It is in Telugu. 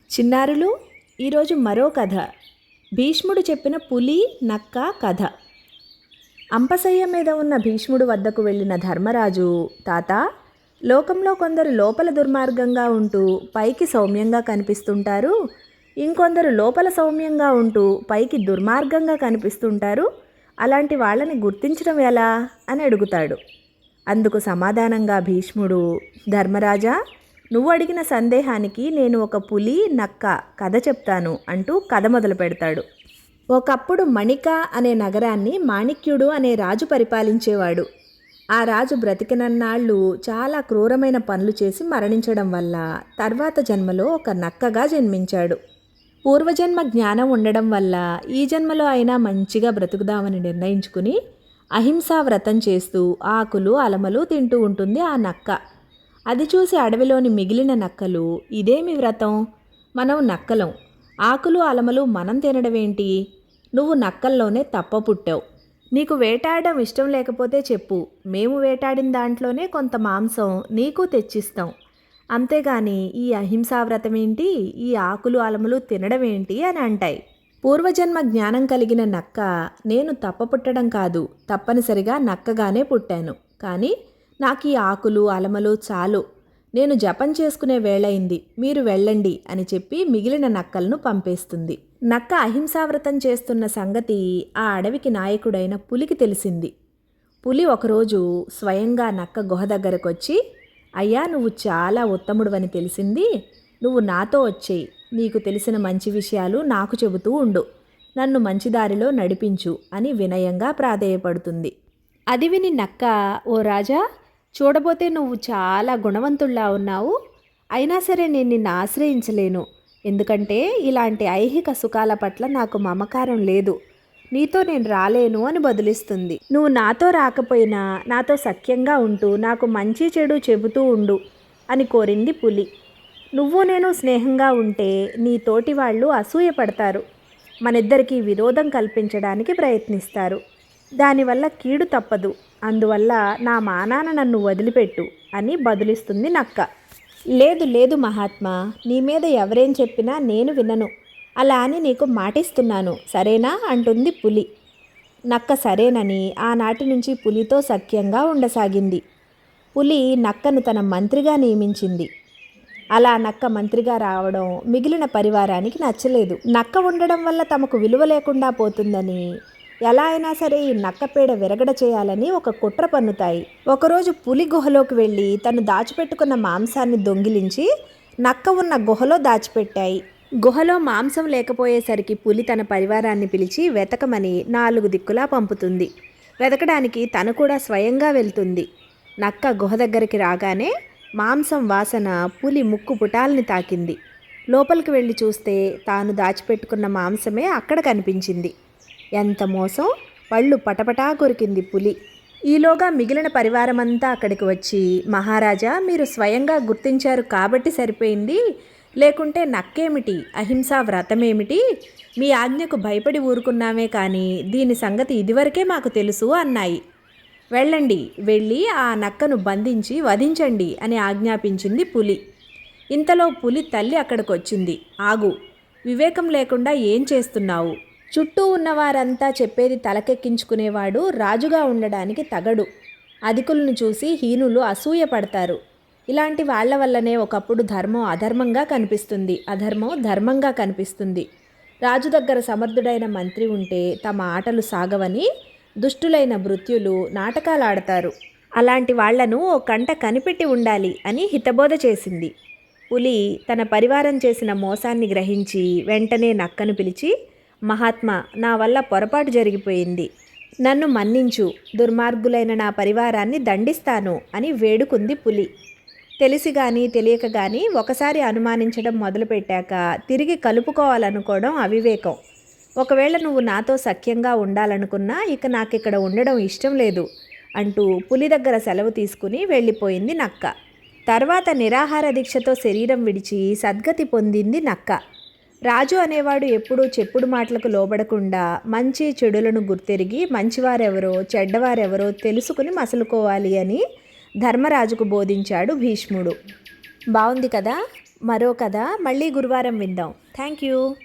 చిన్నారులు, ఈరోజు మరో కథ. భీష్ముడు చెప్పిన పులి నక్క కథ. అంపశయ్య మీద ఉన్న భీష్ముడు వద్దకు వెళ్ళిన ధర్మరాజు, తాత, లోకంలో కొందరు లోపల దుర్మార్గంగా ఉంటూ పైకి సౌమ్యంగా కనిపిస్తుంటారు, ఇంకొందరు లోపల సౌమ్యంగా ఉంటూ పైకి దుర్మార్గంగా కనిపిస్తుంటారు. అలాంటి వాళ్ళని గుర్తించడం ఎలా అని అడుగుతాడు. అందుకు సమాధానంగా భీష్ముడు, ధర్మరాజా, నువ్వు అడిగిన సందేహానికి నేను ఒక పులి నక్క కథ చెప్తాను అంటూ కథ మొదలు పెడతాడు. ఒకప్పుడు మణిక అనే నగరాన్ని మాణిక్యుడు అనే రాజు పరిపాలించేవాడు. ఆ రాజు బ్రతికినన్నాళ్ళు చాలా క్రూరమైన పనులు చేసి మరణించడం వల్ల తర్వాత జన్మలో ఒక నక్కగా జన్మించాడు. పూర్వజన్మ జ్ఞానం ఉండడం వల్ల ఈ జన్మలో అయినా మంచిగా బ్రతుకుదామని నిర్ణయించుకుని అహింసా వ్రతం చేస్తూ ఆకులు అలమలు తింటూ ఉంటుంది ఆ నక్క. అది చూసి అడవిలోని మిగిలిన నక్కలు, ఇదేమి వ్రతం, మనం నక్కలం, ఆకులు అలమలు మనం తినడమేంటి, నువ్వు నక్కల్లోనే తప్ప పుట్టావు, నీకు వేటాడడం ఇష్టం లేకపోతే చెప్పు, మేము వేటాడిన దాంట్లోనే కొంత మాంసం నీకు తెచ్చిస్తాం, అంతేగాని ఈ అహింసా వ్రతమేంటి, ఈ ఆకులు అలమలు తినడమేంటి అని అంటాయి. పూర్వజన్మ జ్ఞానం కలిగిన నక్క, నేను తప్ప పుట్టడం కాదు, తప్పనిసరిగా నక్కగానే పుట్టాను, కానీ నాకు ఈ ఆకులు అలమలు చాలు, నేను జపం చేసుకునే వేళయింది, మీరు వెళ్ళండి అని చెప్పి మిగిలిన నక్కలను పంపేస్తుంది. నక్క అహింసావ్రతం చేస్తున్న సంగతి ఆ అడవికి నాయకుడైన పులికి తెలిసింది. పులి ఒకరోజు స్వయంగా నక్క గుహ దగ్గరకు వచ్చి, అయ్యా, నువ్వు చాలా ఉత్తముడువని తెలిసింది, నువ్వు నాతో వచ్చేయి, నీకు తెలిసిన మంచి విషయాలు నాకు చెబుతూ ఉండు, నన్ను మంచి దారిలో నడిపించు అని వినయంగా ప్రాధేయపడుతుంది. అది విని నక్క, ఓ రాజా, చూడబోతే నువ్వు చాలా గుణవంతుల్లా ఉన్నావు, అయినా సరే నేను నిన్ను ఆశ్రయించలేను, ఎందుకంటే ఇలాంటి ఐహిక సుఖాల పట్ల నాకు మమకారం లేదు, నీతో నేను రాలేను అని బదులిస్తుంది. నువ్వు నాతో రాకపోయినా నాతో సఖ్యంగా ఉంటూ నాకు మంచి చెడు చెబుతూ ఉండు అని కోరింది పులి. నువ్వు నేను స్నేహంగా ఉంటే నీ తోటి వాళ్ళు అసూయపడతారు, మనిద్దరికీ విరోధం కల్పించడానికి ప్రయత్నిస్తారు, దానివల్ల కీడు తప్పదు, అందువల్ల నా మానాన నన్ను వదిలిపెట్టు అని బదులిస్తుంది నక్క. లేదు లేదు మహాత్మా, నీ మీద ఎవరేం చెప్పినా నేను వినను, అలా అని నీకు మాటిస్తున్నాను, సరేనా అంటుంది పులి. నక్క సరేనని ఆనాటి నుంచి పులితో సఖ్యంగా ఉండసాగింది. పులి నక్కను తన మంత్రిగా నియమించింది. అలా నక్క మంత్రిగా రావడం మిగిలిన పరివారానికి నచ్చలేదు. నక్క ఉండడం వల్ల తమకు విలువ లేకుండా పోతుందని, ఎలా అయినా సరే ఈ నక్కపేడ విరగడ చేయాలని ఒక కుట్ర పన్నుతాయి. ఒకరోజు పులి గుహలోకి వెళ్ళి తను దాచిపెట్టుకున్న మాంసాన్ని దొంగిలించి నక్క ఉన్న గుహలో దాచిపెట్టాయి. గుహలో మాంసం లేకపోయేసరికి పులి తన పరివారాన్ని పిలిచి వెతకమని 4 దిక్కులా పంపుతుంది. వెతకడానికి తను కూడా స్వయంగా వెళ్తుంది. నక్క గుహ దగ్గరికి రాగానే మాంసం వాసన పులి ముక్కు పుటాల్ని తాకింది. లోపలికి వెళ్ళి చూస్తే తాను దాచిపెట్టుకున్న మాంసమే అక్కడ కనిపించింది. ఎంత మోసం, పళ్ళు పటపటా కొరికింది పులి. ఈలోగా మిగిలిన పరివారమంతా అక్కడికి వచ్చి, మహారాజా, మీరు స్వయంగా గుర్తించారు కాబట్టి సరిపోయింది, లేకుంటే నక్కేమిటి, అహింసా వ్రతమేమిటి, మీ ఆజ్ఞకు భయపడి ఊరుకున్నామే కానీ దీని సంగతి ఇదివరకే మాకు తెలుసు అన్నాయి. వెళ్ళండి, వెళ్ళి ఆ నక్కను బంధించి వధించండి అని ఆజ్ఞాపించింది పులి. ఇంతలో పులి తల్లి అక్కడికి వచ్చింది. ఆగు, వివేకం లేకుండా ఏం చేస్తున్నావు, చుట్టూ ఉన్నవారంతా చెప్పేది తలకెక్కించుకునేవాడు రాజుగా ఉండడానికి తగడు, అధికులను చూసి హీనులు అసూయ పడతారు, ఇలాంటి వాళ్ల వల్లనే ఒకప్పుడు ధర్మం అధర్మంగా కనిపిస్తుంది, అధర్మం ధర్మంగా కనిపిస్తుంది, రాజు దగ్గర సమర్థుడైన మంత్రి ఉంటే తమ ఆటలు సాగవని దుష్టులైన భృత్యులు నాటకాలాడతారు, అలాంటి వాళ్లను ఓ కంట కనిపెట్టి ఉండాలి అని హితబోధ చేసింది. పులి తన పరివారం చేసిన మోసాన్ని గ్రహించి వెంటనే నక్కను పిలిచి, మహాత్మా, నా వల్ల పొరపాటు జరిగిపోయింది, నన్ను మన్నించు, దుర్మార్గులైన నా పరివారాన్ని దండిస్తాను అని వేడుకుంది పులి. తెలిసి కానీ తెలియక కానీ ఒకసారి అనుమానించడం మొదలుపెట్టాక తిరిగి కలుపుకోవాలనుకోవడం అవివేకం. ఒకవేళ నువ్వు నాతో సఖ్యంగా ఉండాలనుకున్నా ఇక నాకిక్కడ ఉండడం ఇష్టం లేదు అంటూ పులి దగ్గర సెలవు తీసుకుని వెళ్ళిపోయింది నక్క. తర్వాత నిరాహార దీక్షతో శరీరం విడిచి సద్గతి పొందింది నక్క. రాజు అనేవాడు ఎప్పుడూ చెప్పుడు మాటలకు లోబడకుండా మంచి చెడులను గుర్తెరిగి మంచివారెవరో చెడ్డవారెవరో తెలుసుకుని మసలుకోవాలి అని ధర్మరాజుకు బోధించాడు భీష్ముడు. బాగుంది కదా. మరో కథ మళ్ళీ గురువారం విందాం. Thank you.